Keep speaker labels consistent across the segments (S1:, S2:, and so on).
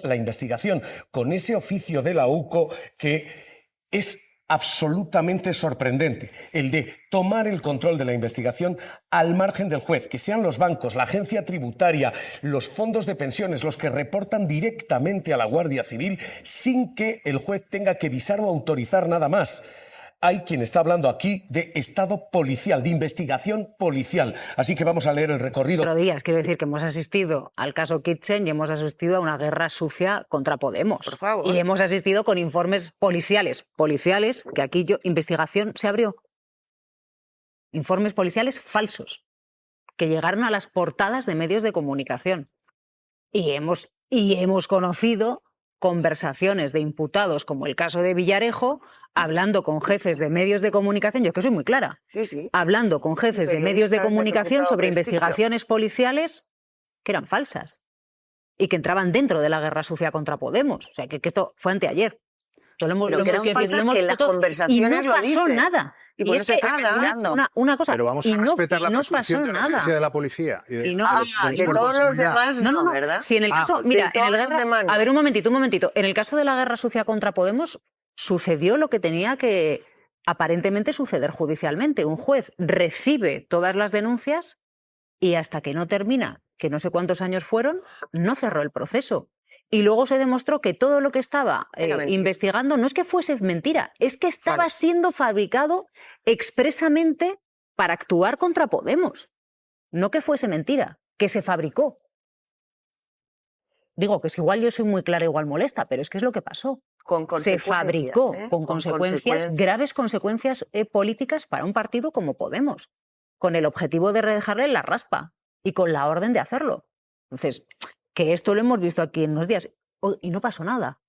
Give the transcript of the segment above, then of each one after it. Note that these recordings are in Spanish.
S1: la investigación con ese oficio de la UCO que es absolutamente sorprendente, el de tomar el control de la investigación al margen del juez, que sean los bancos, la agencia tributaria, los fondos de pensiones los que reportan directamente a la Guardia Civil sin que el juez tenga que visar o autorizar nada más. Hay quien está hablando aquí de estado policial, de investigación policial. Así que vamos a leer el recorrido.
S2: Otro día, quiero decir que hemos asistido al caso Kitchen y hemos asistido a una guerra sucia contra Podemos.
S3: Por favor.
S2: Y hemos asistido con informes policiales, que aquí investigación se abrió. Informes policiales falsos, que llegaron a las portadas de medios de comunicación. Y hemos conocido conversaciones de imputados, como el caso de Villarejo, hablando con jefes de medios de comunicación, yo es que soy muy clara, hablando con jefes de medios de comunicación sobre investigaciones policiales que eran falsas y que entraban dentro de la guerra sucia contra Podemos. O sea, que esto fue anteayer.
S3: Que las conversaciones
S2: y no pasó nada.
S3: Y por
S2: es
S3: eso
S2: que una cosa,
S4: pero vamos a respetar la presunción de inocencia de la policía.
S3: De todos los demás no, ¿verdad?
S2: Si en el caso, mira, a ver, un momentito. En el caso de la guerra sucia contra Podemos sucedió lo que tenía que aparentemente suceder judicialmente. Un juez recibe todas las denuncias y hasta que no termina, que no sé cuántos años fueron, no cerró el proceso. Y luego se demostró que todo lo que estaba investigando no es que fuese mentira, es que estaba siendo fabricado expresamente para actuar contra Podemos. No que fuese mentira, que se fabricó. Digo que es igual yo soy muy clara, igual molesta, pero es que es lo que pasó. Se fabricó con consecuencias, graves consecuencias políticas para un partido como Podemos, con el objetivo de dejarle la raspa y con la orden de hacerlo. Entonces, que esto lo hemos visto aquí en unos días y no pasó nada.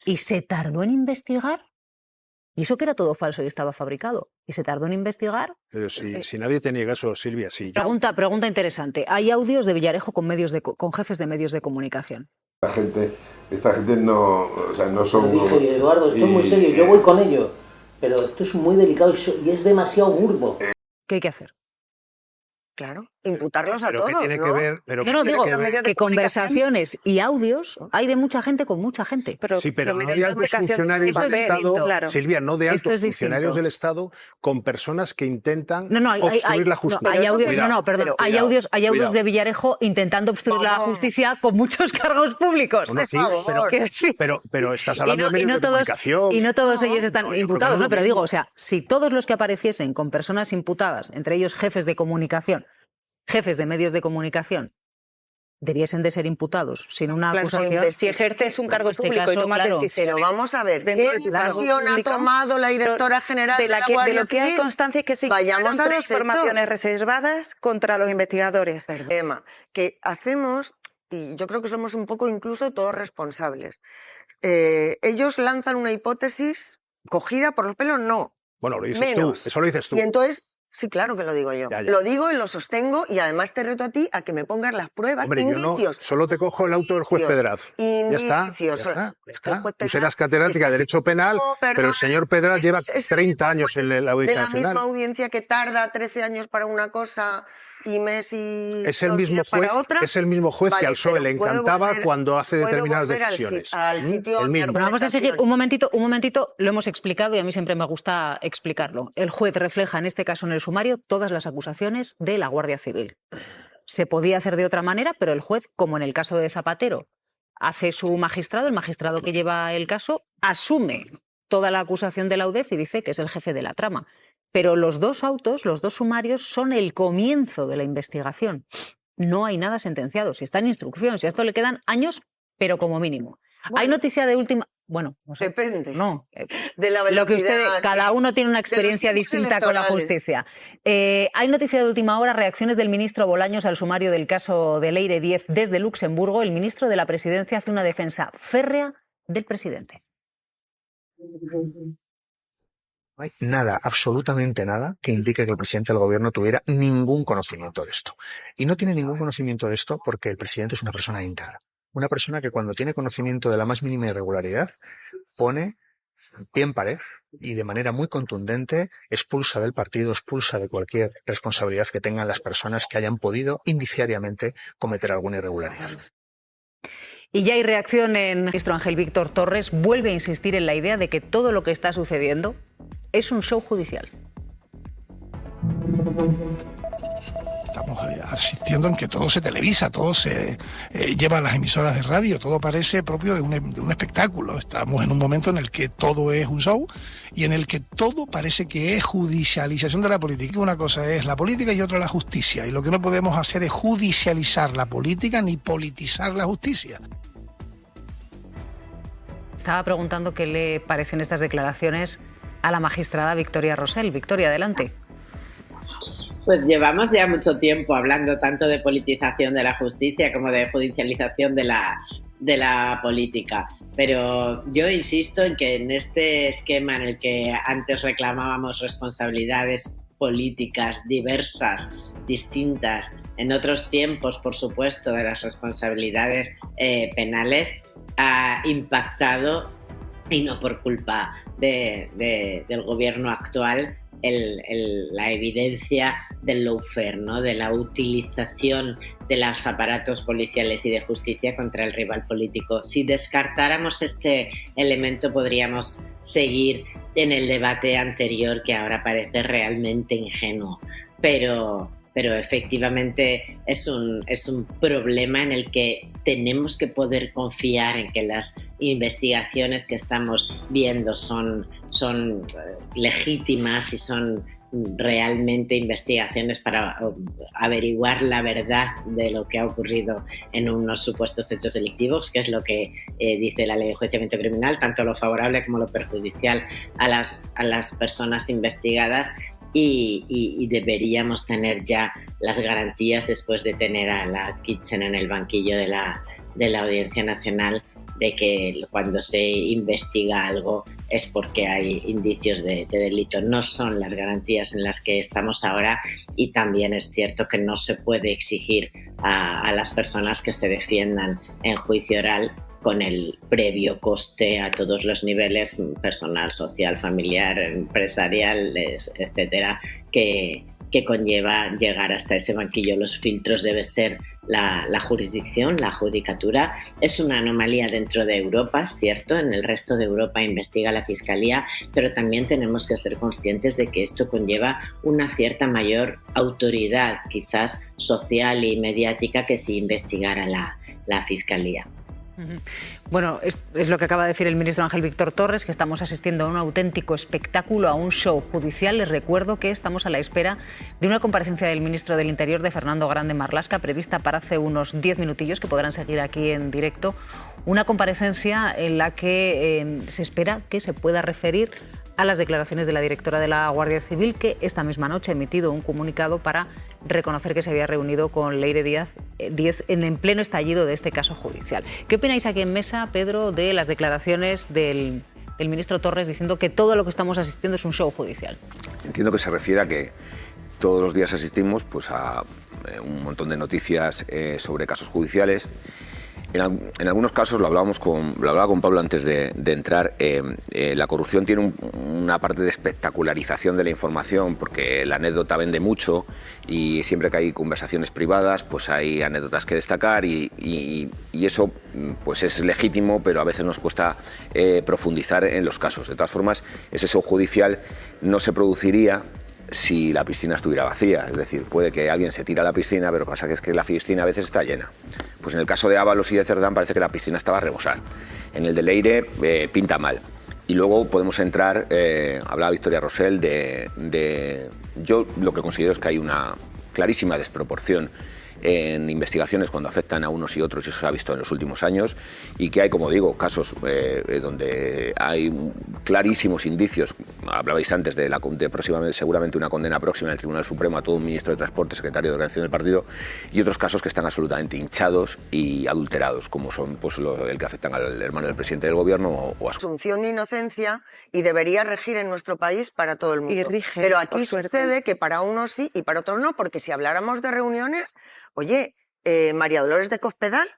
S2: Y se tardó en investigar. Y eso que era todo falso y estaba fabricado. Y se tardó en investigar.
S4: Pero si nadie te niega eso, Silvia, sí.
S2: Pregunta interesante. Hay audios de Villarejo con jefes de medios de comunicación.
S5: Esta gente no, o sea, no son...
S6: Lo dije, Eduardo, esto es muy serio. Yo voy con ellos. Pero esto es muy delicado y es demasiado burdo.
S2: ¿Qué hay que hacer?
S3: Claro, imputarlos a todos,
S4: ¿qué tiene
S3: ¿no?
S4: que ver?
S2: Yo no digo que conversaciones y audios hay de mucha gente con mucha gente.
S4: Pero no de altos funcionarios del Estado, Silvia, no de altos funcionarios del Estado con personas que intentan obstruir la justicia.
S2: Hay audios de Villarejo intentando obstruir la justicia con muchos cargos públicos.
S4: Pero estás hablando de medios de comunicación.
S2: Y no todos ellos están imputados, ¿no? Pero digo, o sea, si todos los que apareciesen con personas imputadas, entre ellos jefes de comunicación, jefes de medios de comunicación, debiesen de ser imputados sin una acusación.
S3: Si ejerces un cargo público y tomas decisiones. Pero vamos a ver, ¿qué decisión ha tomado la directora general de la Guardia Civil?
S7: De lo que hay constancia es que se
S3: vayamos a
S7: tres informaciones reservadas contra los investigadores.
S3: El tema que hacemos, y yo creo que somos un poco incluso todos responsables, ellos lanzan una hipótesis cogida por los pelos, no.
S4: Bueno, lo dices tú, eso lo dices tú.
S3: Y entonces... Sí, claro que lo digo yo.
S4: Ya.
S3: Lo digo y lo sostengo y además te reto a ti a que me pongas las pruebas, indicios.
S4: Yo no, solo te cojo el auto del juez Pedraz. Ya está. Tú serás catedrática de Derecho Penal, pero el señor Pedraz lleva 30 años en la Audiencia Nacional.
S3: De la misma audiencia que tarda 13 años para una cosa y mes y
S4: es el mismo juez,
S3: para otra.
S4: Es el mismo juez que al PSOE le encantaba cuando hace determinadas decisiones.
S3: Al sitio
S2: vamos a seguir un momentito, lo hemos explicado y a mí siempre me gusta explicarlo. El juez refleja en este caso en el sumario todas las acusaciones de la Guardia Civil. Se podía hacer de otra manera, pero el juez, como en el caso de Zapatero, hace su magistrado, el magistrado que lleva el caso, asume toda la acusación de la UDEF y dice que es el jefe de la trama. Pero los dos autos, los dos sumarios, son el comienzo de la investigación. No hay nada sentenciado. Si está en instrucción, si a esto le quedan años, pero como mínimo. Bueno, hay noticia de última... Bueno, no sé.
S3: Depende.
S2: No.
S3: De la velocidad.
S2: Lo que cada uno tiene una experiencia distinta con la justicia. Hay noticia de última hora, reacciones del ministro Bolaños al sumario del caso de Leire 10 desde Luxemburgo. El ministro de la Presidencia hace una defensa férrea del presidente.
S8: No hay nada, absolutamente nada, que indique que el presidente del gobierno tuviera ningún conocimiento de esto. Y no tiene ningún conocimiento de esto porque el presidente es una persona íntegra. Una persona que cuando tiene conocimiento de la más mínima irregularidad pone pie en pared y de manera muy contundente expulsa del partido, expulsa de cualquier responsabilidad que tengan las personas que hayan podido indiciariamente cometer alguna irregularidad.
S2: Y ya hay reacción en el ministro Ángel Víctor Torres. Vuelve a insistir en la idea de que todo lo que está sucediendo es un show judicial.
S9: Estamos asistiendo en que todo se televisa, todo se lleva a las emisoras de radio, todo parece propio de un espectáculo. Estamos en un momento en el que todo es un show y en el que todo parece que es judicialización de la política. Una cosa es la política y otra la justicia. Y lo que no podemos hacer es judicializar la política ni politizar la justicia.
S2: Estaba preguntando qué le parecen estas declaraciones a la magistrada Victoria Rosell. Victoria, adelante.
S10: Pues llevamos ya mucho tiempo hablando tanto de politización de la justicia como de judicialización de la política. Pero yo insisto en que en este esquema en el que antes reclamábamos responsabilidades políticas diversas, distintas, en otros tiempos, por supuesto, de las responsabilidades penales, ha impactado, y no por culpa del gobierno actual, la evidencia del lawfare, ¿no? De la utilización de los aparatos policiales y de justicia contra el rival político. Si descartáramos este elemento, podríamos seguir en el debate anterior, que ahora parece realmente ingenuo, pero efectivamente es un problema en el que tenemos que poder confiar en que las investigaciones que estamos viendo son legítimas y son realmente investigaciones para averiguar la verdad de lo que ha ocurrido en unos supuestos hechos delictivos, que es lo que dice la ley de enjuiciamiento criminal, tanto lo favorable como lo perjudicial a las personas investigadas. Y deberíamos tener ya las garantías, después de tener a la Kitchen en el banquillo de la Audiencia Nacional, de que cuando se investiga algo es porque hay indicios de delito. No son las garantías en las que estamos ahora, y también es cierto que no se puede exigir a las personas que se defiendan en juicio oral con el previo coste a todos los niveles, personal, social, familiar, empresarial, etcétera, que conlleva llegar hasta ese banquillo. Los filtros debe ser la jurisdicción, la judicatura. Es una anomalía dentro de Europa, es cierto, en el resto de Europa investiga la Fiscalía, pero también tenemos que ser conscientes de que esto conlleva una cierta mayor autoridad, quizás social y mediática, que si investigara la Fiscalía.
S2: Bueno, es lo que acaba de decir el ministro Ángel Víctor Torres, que estamos asistiendo a un auténtico espectáculo, a un show judicial. Les recuerdo que estamos a la espera de una comparecencia del ministro del Interior, de Fernando Grande Marlaska, prevista para hace unos 10 minutillos, que podrán seguir aquí en directo. Una comparecencia en la que se espera que se pueda referir a las declaraciones de la directora de la Guardia Civil, que esta misma noche ha emitido un comunicado para reconocer que se había reunido con Leire Díaz en pleno estallido de este caso judicial. ¿Qué opináis aquí en mesa, Pedro, de las declaraciones del ministro Torres diciendo que todo lo que estamos asistiendo es un show judicial?
S11: Entiendo que se refiere a que todos los días asistimos a un montón de noticias sobre casos judiciales. En algunos casos, lo hablaba con Pablo antes de entrar, la corrupción tiene una parte de espectacularización de la información, porque la anécdota vende mucho y siempre que hay conversaciones privadas, pues hay anécdotas que destacar y eso pues es legítimo, pero a veces nos cuesta profundizar en los casos. De todas formas, ese show judicial no se produciría si la piscina estuviera vacía. Es decir, puede que alguien se tire a la piscina, pero pasa que es que la piscina a veces está llena. Pues en el caso de Ábalos y de Cerdán parece que la piscina estaba a rebosar. En el de Leire pinta mal. Y luego podemos entrar, hablaba Victoria Rosell, yo lo que considero es que hay una clarísima desproporción en investigaciones cuando afectan a unos y otros, y eso se ha visto en los últimos años, y que hay, como digo, casos donde hay clarísimos indicios. Hablabais antes de próximamente, seguramente una condena próxima en el Tribunal Supremo a todo un ministro de Transporte, secretario de Organización del partido, y otros casos que están absolutamente hinchados y adulterados, como son pues el que afectan al hermano del presidente del gobierno o a su
S3: presunción de inocencia, y debería regir en nuestro país para todo el mundo. Y rige, pero aquí sucede que para unos sí y para otros no, porque si habláramos de reuniones, oye, María Dolores de Cospedal,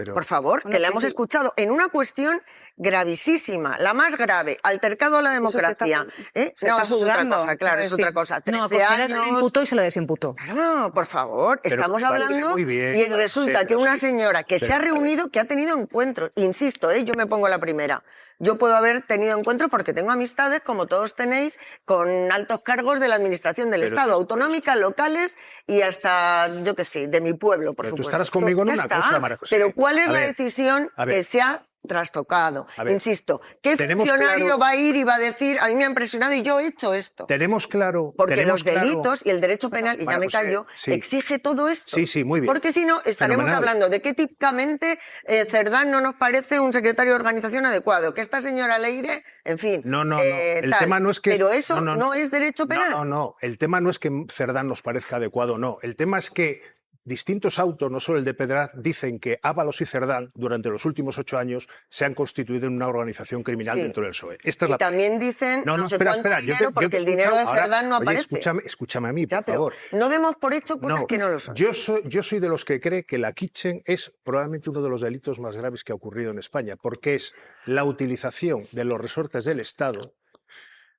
S3: Por favor, que la hemos escuchado en una cuestión gravísima, la más grave, altercado a la democracia. No, es otra cosa, claro, es otra cosa. 13 años...
S2: se le imputó y se le desimputó.
S3: Claro, por favor, estamos hablando y resulta que una señora que se ha reunido, que ha tenido encuentros, insisto, yo me pongo la primera. Yo puedo haber tenido encuentros porque tengo amistades, como todos tenéis, con altos cargos de la administración del Estado, autonómicas, locales y hasta, yo qué sé, de mi pueblo, por supuesto.
S4: Tú estarás conmigo en una cosa, María José.
S3: Pero ¿cuál es la decisión que se ha trastocado? Insisto, ¿qué funcionario va a ir y va a decir, a mí me ha impresionado y yo he hecho esto?
S4: Tenemos claro...
S3: Porque los delitos y el derecho penal, y ya me callo, exige todo esto.
S4: Sí, muy bien.
S3: Porque si no, estaremos hablando de que típicamente Cerdán no nos parece un secretario de organización adecuado, que esta señora Leire, en fin...
S4: No. El tema no es que...
S3: Pero eso no es derecho penal.
S4: No. El tema no es que Cerdán nos parezca adecuado, no. El tema es que distintos autos, no solo el de Pedraz, dicen que Ábalos y Cerdán, durante los últimos 8 años, se han constituido en una organización criminal dentro del PSOE.
S3: También dicen espera, dinero, porque el dinero de Cerdán no aparece.
S4: Escúchame a mí, por favor.
S3: No demos por hecho cosas que no lo son.
S4: Yo soy de los que cree que la Kitchen es probablemente uno de los delitos más graves que ha ocurrido en España, porque es la utilización de los resortes del Estado,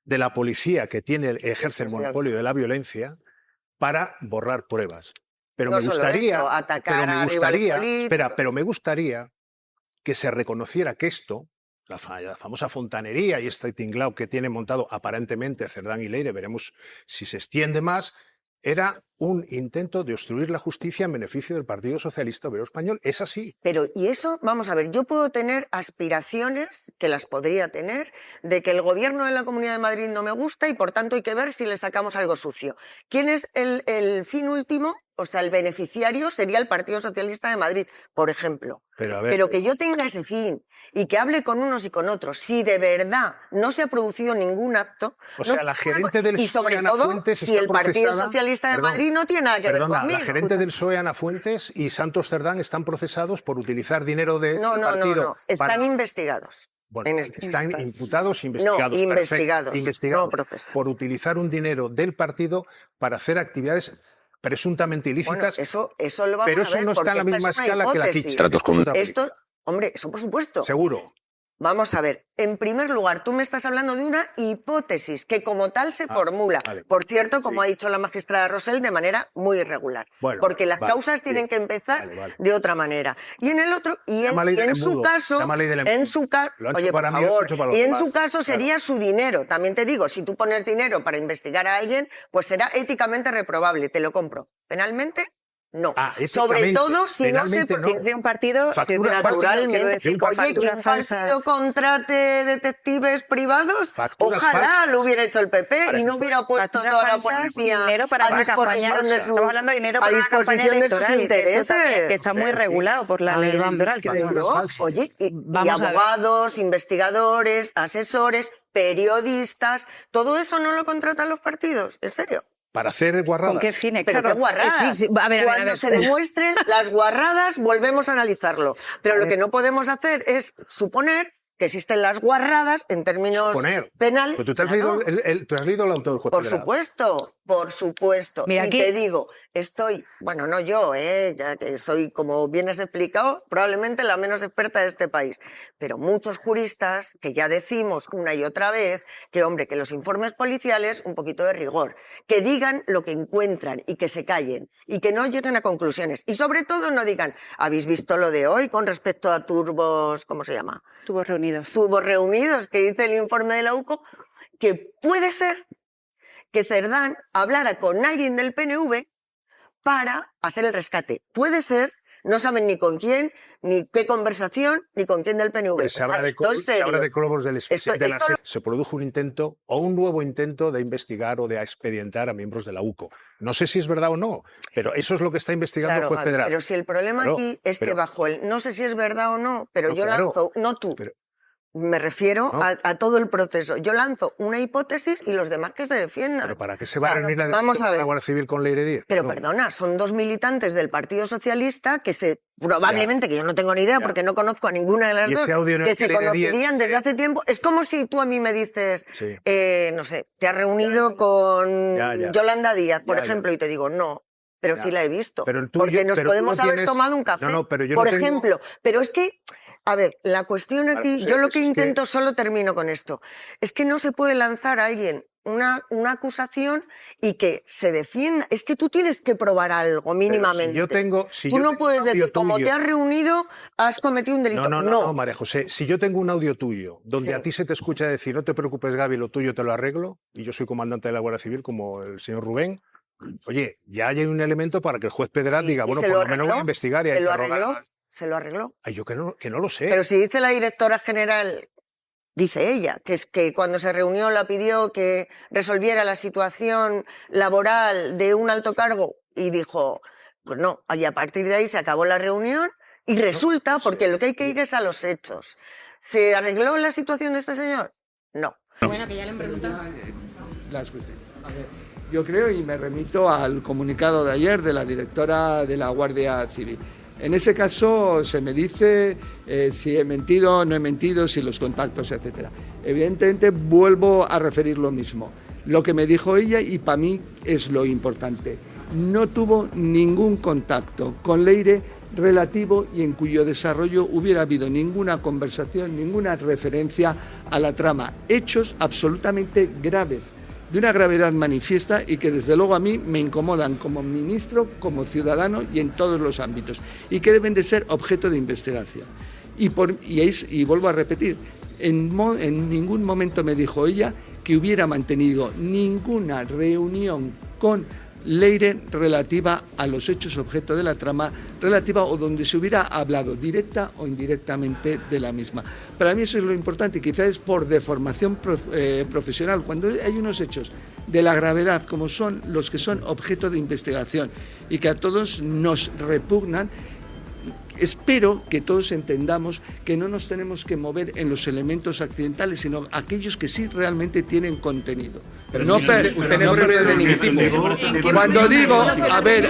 S4: de la policía que ejerce el monopolio de la violencia, para borrar pruebas. Pero me gustaría que se reconociera que esto, la famosa fontanería y este tinglao que tiene montado aparentemente Cerdán y Leire, veremos si se extiende más, era un intento de obstruir la justicia en beneficio del Partido Socialista Obrero Español. Es así.
S3: Pero, y eso, vamos a ver, yo puedo tener aspiraciones, que las podría tener, de que el gobierno de la Comunidad de Madrid no me gusta y por tanto hay que ver si le sacamos algo sucio. ¿Quién es el fin último? O sea, el beneficiario sería el Partido Socialista de Madrid, por ejemplo. Pero que yo tenga ese fin y que hable con unos y con otros, si de verdad no se ha producido ningún acto...
S4: O sea, la gerente del PSOE,
S3: y sobre todo, si el Partido Socialista de Madrid no tiene nada que ver conmigo.
S4: La gerente del PSOE, Ana Fuentes, y Santos Cerdán están procesados por utilizar dinero de partido...
S3: No. Están investigados.
S4: Bueno, están imputados, investigados.
S3: No, investigados.
S4: Investigados
S3: no procesados.
S4: Por utilizar un dinero del partido para hacer actividades presuntamente ilícitas,
S3: bueno, eso lo vamos
S4: pero
S3: a ver,
S4: eso no está en la misma escala que la Kitchen.
S3: Esto, hombre, eso por supuesto.
S4: Seguro.
S3: Vamos a ver, en primer lugar, tú me estás hablando de una hipótesis que como tal se formula. Vale. Por cierto, como ha dicho la magistrada Rosell, de manera muy irregular. Bueno, porque las causas tienen que empezar de otra manera. Y en el otro, en su caso, oye, por favor, y en su caso sería su dinero. También te digo, si tú pones dinero para investigar a alguien, pues será éticamente reprobable, te lo compro. Penalmente, no. Sobre todo si no se
S7: de un partido
S3: naturalmente. Oye, que un partido contrate detectives privados, ojalá lo hubiera hecho el PP y no hubiera puesto toda la policía a disposición de sus intereses.
S7: Que está muy regulado por la ley electoral.
S3: Oye, y abogados, investigadores, asesores, periodistas, ¿todo eso no lo contratan los partidos? ¿En serio?
S4: Para hacer guarradas.
S7: ¿Con qué fines?
S3: Pero qué guarradas. Cuando se demuestren las guarradas, volvemos a analizarlo. Pero lo que no podemos hacer es suponer que existen las guarradas en términos penales.
S4: Pero tú te has leído el auto del juez.
S3: Por supuesto. Mira, y te digo, bueno, no yo, ya que soy, como bien has explicado, probablemente la menos experta de este país, pero muchos juristas que ya decimos una y otra vez que, hombre, que los informes policiales, un poquito de rigor, que digan lo que encuentran y que se callen y que no lleguen a conclusiones. Y sobre todo no digan, ¿habéis visto lo de hoy con respecto a turbos, ¿cómo se llama?
S7: Tubos reunidos.
S3: Tubos reunidos, que dice el informe de la UCO, que puede ser que Cerdán hablara con alguien del PNV para hacer el rescate. Puede ser, no saben ni con quién, ni qué conversación, ni con quién del PNV.
S4: Pues se habla de globos se produjo un intento o un nuevo intento de investigar o de expedientar a miembros de la UCO. No sé si es verdad o no, pero eso es lo que está investigando el juez Pedraz.
S3: Pero si el problema aquí es que bajo el no sé si es verdad o no, pero yo lanzo, no tú. Me refiero a todo el proceso. Yo lanzo una hipótesis y los demás que se defiendan.
S4: ¿Pero para qué se va a reunir la Guardia Civil con Leire Díez?
S3: Pero perdona, son 2 militantes del Partido Socialista que probablemente, que yo no tengo ni idea porque no conozco a ninguna de las dos, que se conocerían desde hace tiempo. Es como si tú a mí me dices, no sé, te has reunido con Yolanda Díaz, por ejemplo, y te digo, no. pero
S4: Ya.
S3: sí la he visto.
S4: Pero el tuyo-
S3: porque nos
S4: pero tú
S3: podemos
S4: no
S3: haber
S4: tienes-
S3: tomado un café,
S4: No, no, pero yo
S3: por
S4: no tengo-
S3: ejemplo. Pero es que, a ver, la cuestión aquí,
S4: José,
S3: yo lo
S4: es
S3: que
S4: que-
S3: intento, solo termino con esto, es que no se puede lanzar a alguien una acusación y que se defienda. Es que tú tienes que probar algo mínimamente.
S4: Si
S3: tú
S4: yo
S3: no
S4: tengo
S3: puedes
S4: un audio
S3: decir, como
S4: tuyo-
S3: te has reunido, has cometido un delito.
S4: No, María José, si yo tengo un audio tuyo donde
S3: Sí.
S4: a ti se te escucha decir, no te preocupes, Gaby, lo tuyo te lo arreglo, y yo soy comandante de la Guardia Civil como el señor Rubén, oye, ya hay un elemento para que el juez Pedraz diga,
S3: ¿Y
S4: bueno,
S3: se
S4: por
S3: lo
S4: lo menos voy a
S3: arregló?
S4: investigar y a
S3: ¿Se lo
S4: interrogar.
S3: arregló? ¿Se lo arregló?
S4: Ay, yo que no lo sé.
S3: Pero si dice la directora general, dice ella, que es que cuando se reunió la pidió que resolviera la situación laboral de un alto cargo y dijo, pues no, y a partir de ahí se acabó la reunión y resulta, porque lo que hay que ir es a los hechos. ¿Se arregló la situación de este señor? No.
S12: Bueno, que ya le han preguntado. Las cuestiones. A ver, yo creo, y me remito al comunicado de ayer de la directora de la Guardia Civil. En ese caso se me dice si he mentido, no he mentido, si los contactos, etcétera. Evidentemente vuelvo a referir lo mismo. Lo que me dijo ella, y para mí es lo importante, no tuvo ningún contacto con Leire relativo y en cuyo desarrollo hubiera habido ninguna conversación, ninguna referencia a la trama. Hechos absolutamente graves, de una gravedad manifiesta y que desde luego a mí me incomodan como ministro, como ciudadano y en todos los ámbitos, y que deben de ser objeto de investigación. Y vuelvo a repetir, en ningún momento me dijo ella que hubiera mantenido ninguna reunión con Leire relativa a los hechos objeto de la trama, relativa o donde se hubiera hablado directa o indirectamente de la misma. Para mí eso es lo importante, quizás es por deformación profesional. Cuando hay unos hechos de la gravedad como son los que son objeto de investigación y que a todos nos repugnan, espero que todos entendamos que no nos tenemos que mover en los elementos accidentales, sino aquellos que sí realmente tienen contenido.
S13: Pero no, usted no de ningún tipo.
S12: Cuando digo, a ver,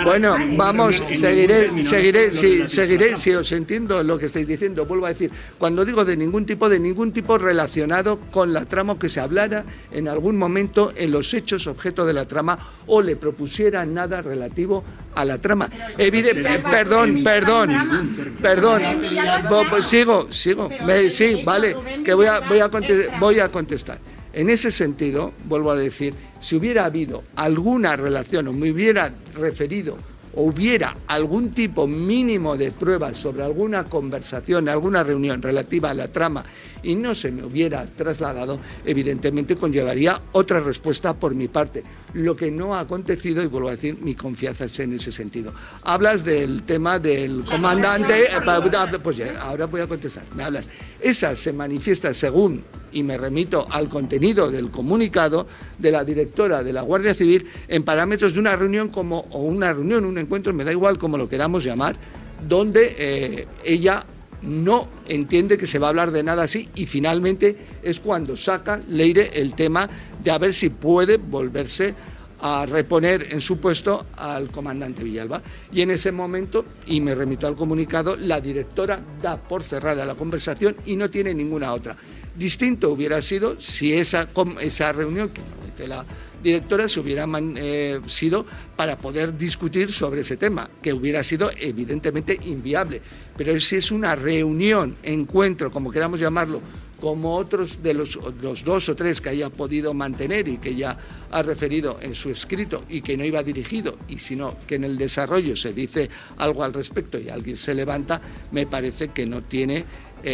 S12: bueno, vamos, seguiré, si os entiendo lo que estáis diciendo, vuelvo a decir, cuando digo de ningún tipo relacionado con la trama que se hablara en algún momento en los hechos objeto de la trama o le propusiera nada relativo a la trama. Perdón, sigo, sí, vale, que voy a contestar. En ese sentido, vuelvo a decir, si hubiera habido alguna relación o me hubiera referido o hubiera algún tipo mínimo de pruebas sobre alguna conversación, alguna reunión relativa a la trama y no se me hubiera trasladado, evidentemente conllevaría otra respuesta por mi parte. Lo que no ha acontecido, y vuelvo a decir, mi confianza es en ese sentido. Hablas del tema del comandante, pues ya, ahora voy a contestar, me hablas. Esa se manifiesta según, y me remito al contenido del comunicado de la directora de la Guardia Civil, en parámetros de una reunión un encuentro, me da igual como lo queramos llamar, donde ella no entiende que se va a hablar de nada así y finalmente es cuando saca Leire el tema de a ver si puede volverse a reponer en su puesto al comandante Villalba. Y en ese momento, y me remito al comunicado, la directora da por cerrada la conversación y no tiene ninguna otra. Distinto hubiera sido si esa reunión que dice la directora se hubiera sido para poder discutir sobre ese tema, que hubiera sido evidentemente inviable. Pero si es una reunión, encuentro, como queramos llamarlo, como otros de los 2 o 3 que haya podido mantener y que ya ha referido en su escrito y que no iba dirigido, y sino que en el desarrollo se dice algo al respecto y alguien se levanta, me parece que no tiene,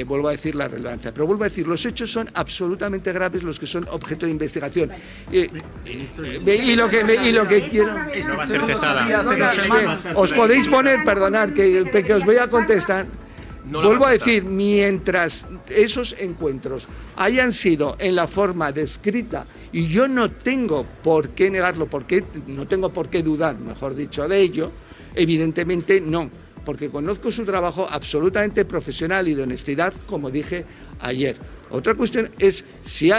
S12: vuelvo a decir, la relevancia. Pero vuelvo a decir, los hechos son absolutamente graves, los que son objeto de investigación. Y lo que quiero...
S13: No va a ser cesada.
S12: Os podéis poner, perdonad, que os voy a contestar. Vuelvo a decir, mientras esos encuentros hayan sido en la forma descrita, y yo no tengo por qué negarlo, no tengo por qué dudar, mejor dicho, de ello, evidentemente no, porque conozco su trabajo absolutamente profesional y de honestidad, como dije ayer. Otra cuestión es si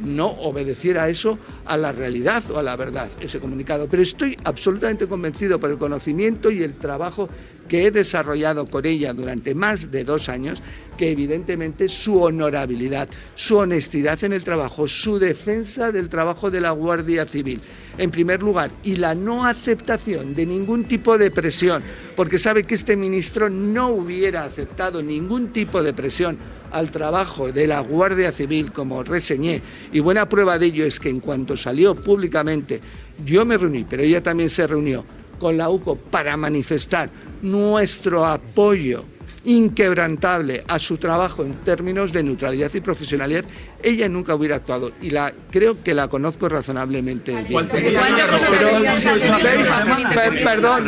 S12: no obedeciera eso a la realidad o a la verdad, ese comunicado. Pero estoy absolutamente convencido por el conocimiento y el trabajo que he desarrollado con ella durante más de 2 años, que evidentemente su honorabilidad, su honestidad en el trabajo, su defensa del trabajo de la Guardia Civil, en primer lugar, y la no aceptación de ningún tipo de presión, porque sabe que este ministro no hubiera aceptado ningún tipo de presión al trabajo de la Guardia Civil, como reseñé, y buena prueba de ello es que en cuanto salió públicamente, yo me reuní, pero ella también se reunió con la UCO para manifestar nuestro apoyo inquebrantable a su trabajo en términos de neutralidad y profesionalidad, ella nunca hubiera actuado y creo que la conozco razonablemente bien. Pero si os veis, perdón.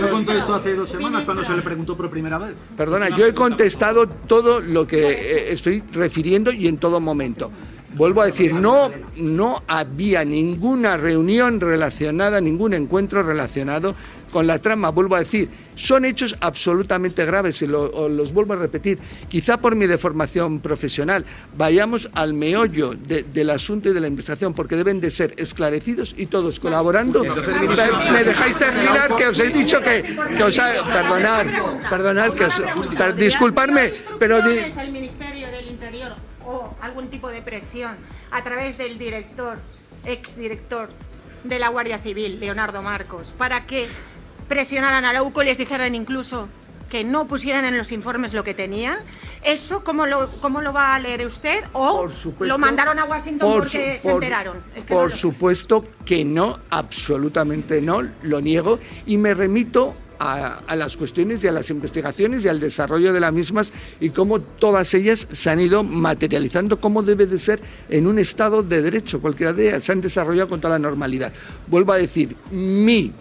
S14: ¿No contestó hace 2 semanas cuando se le preguntó por primera vez?
S12: Perdona, yo he contestado todo lo que estoy refiriendo y en todo momento. Vuelvo a decir, no había ninguna reunión relacionada, ningún encuentro relacionado con la trama. Vuelvo a decir, son hechos absolutamente graves y los vuelvo a repetir. Quizá por mi deformación profesional vayamos al meollo del asunto y de la investigación, porque deben de ser esclarecidos y todos colaborando. ¿Me dejáis terminar? Que os he dicho que os ha... Perdonad, disculpadme, pero...
S15: ¿Es el Ministerio del Interior o algún tipo de presión a través del exdirector de la Guardia Civil, Leonardo Marcos, para que presionaran a la UCO y les dijeran incluso que no pusieran en los informes lo que tenían? ¿Eso cómo lo va a leer usted? ¿O por supuesto, lo mandaron a Washington porque se enteraron?
S12: Por supuesto que no, absolutamente no, lo niego y me remito a las cuestiones y a las investigaciones y al desarrollo de las mismas y cómo todas ellas se han ido materializando como debe de ser en un Estado de Derecho. Cualquiera de ellas se han desarrollado con toda la normalidad. Vuelvo a decir, mi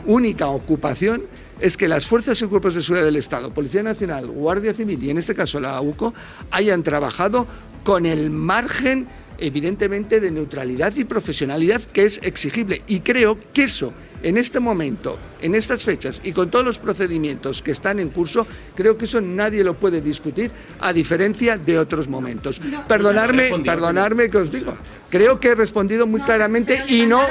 S12: única ocupación es que las fuerzas y cuerpos de seguridad del Estado, Policía Nacional, Guardia Civil y en este caso la UCO, hayan trabajado con el margen evidentemente de neutralidad y profesionalidad que es exigible y creo que eso en este momento, en estas fechas y con todos los procedimientos que están en curso, creo que eso nadie lo puede discutir a diferencia de otros momentos. Perdonadme que os digo. Creo que he respondido muy claramente y no...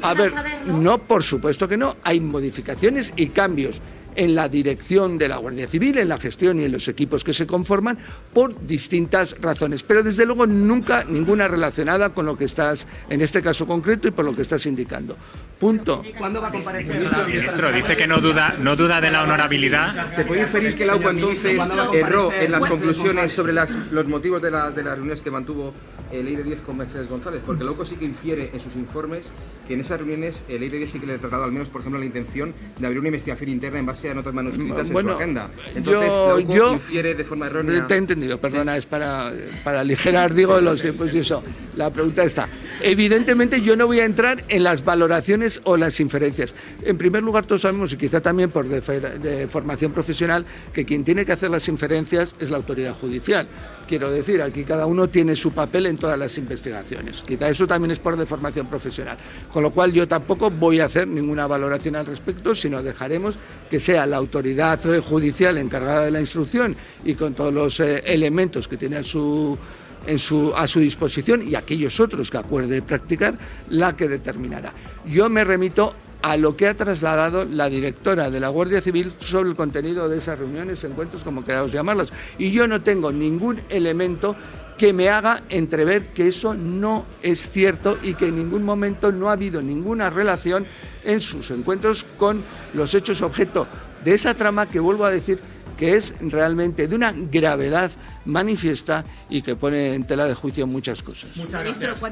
S12: A ver, no, por supuesto que no. Hay modificaciones y cambios en la dirección de la Guardia Civil, en la gestión y en los equipos que se conforman por distintas razones, pero desde luego nunca ninguna relacionada con lo que estás, en este caso concreto, y por lo que estás indicando. Punto.
S14: ¿Cuándo va a comparecer?
S13: Ministro, dice que no duda de la honorabilidad.
S16: ¿Se puede inferir que la UCO entonces erró en las conclusiones sobre los motivos de las reuniones que mantuvo el Leire 10 con Mercedes González? Porque la UCO sí que infiere en sus informes que en esas reuniones el Leire 10 sí que le ha tratado al menos, por ejemplo, la intención de abrir una investigación interna en base a notas manuscritas en su agenda. Entonces, la UCO infiere de forma errónea.
S12: Te he entendido, perdona, sí. Es para aligerar, digo, los tiempos y eso. La pregunta está. Evidentemente yo no voy a entrar en las valoraciones o las inferencias. En primer lugar, todos sabemos, y quizá también por de formación profesional, que quien tiene que hacer las inferencias es la autoridad judicial. Quiero decir, aquí cada uno tiene su papel en todas las investigaciones. Quizá eso también es por de formación profesional. Con lo cual yo tampoco voy a hacer ninguna valoración al respecto, sino dejaremos que sea la autoridad judicial encargada de la instrucción y con todos los elementos que tiene a su disposición y aquellos otros que acuerde practicar, la que determinará. Yo me remito a lo que ha trasladado la directora de la Guardia Civil sobre el contenido de esas reuniones, encuentros, como queramos llamarlos, y yo no tengo ningún elemento que me haga entrever que eso no es cierto y que en ningún momento no ha habido ninguna relación en sus encuentros con los hechos objeto de esa trama que, vuelvo a decir, que es realmente de una gravedad manifiesta y que pone en tela de juicio muchas cosas.
S14: Muchas gracias.